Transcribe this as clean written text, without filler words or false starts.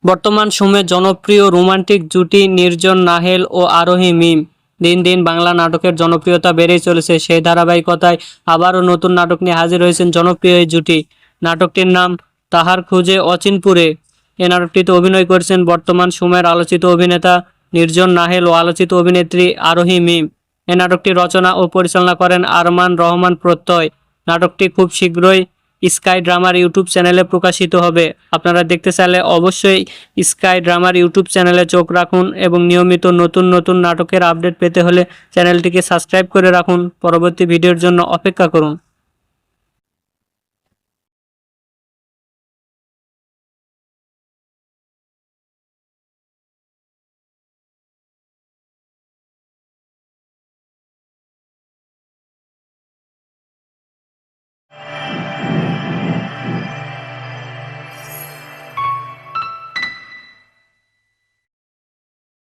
বর্তমান সময়ে জনপ্রিয় রোমান্টিক জুটি নির্জন নাহেল ও আরোহী মিম। দিন দিন বাংলা নাটকের জনপ্রিয়তা বেড়েই চলেছে। সেই ধারাবাহিকতায় আবারও নতুন নাটক নিয়ে হাজির হয়েছেন জনপ্রিয় এই জুটি। নাটকটির নাম তাহার খুঁজে অচিনপুরে। এ নাটকটিতে অভিনয় করেছেন বর্তমান সময়ের আলোচিত অভিনেতা নির্জন নাহেল ও আলোচিত অভিনেত্রী আরোহী মিম। এ নাটকটি রচনা ও পরিচালনা করেন আরমান রহমান প্রত্যয়। নাটকটি খুব শীঘ্রই স্কাই ড্রামার ইউটিউব চ্যানেলে প্রকাশিত হবে। আপনারা দেখতে চাইলে অবশ্যই স্কাই ড্রামার ইউটিউব চ্যানেলে চোখ রাখুন এবং নিয়মিত নতুন নতুন নাটকের আপডেট পেতে হলে চ্যানেলটিকে সাবস্ক্রাইব করে রাখুন। পরবর্তী ভিডিওর জন্য অপেক্ষা করুন।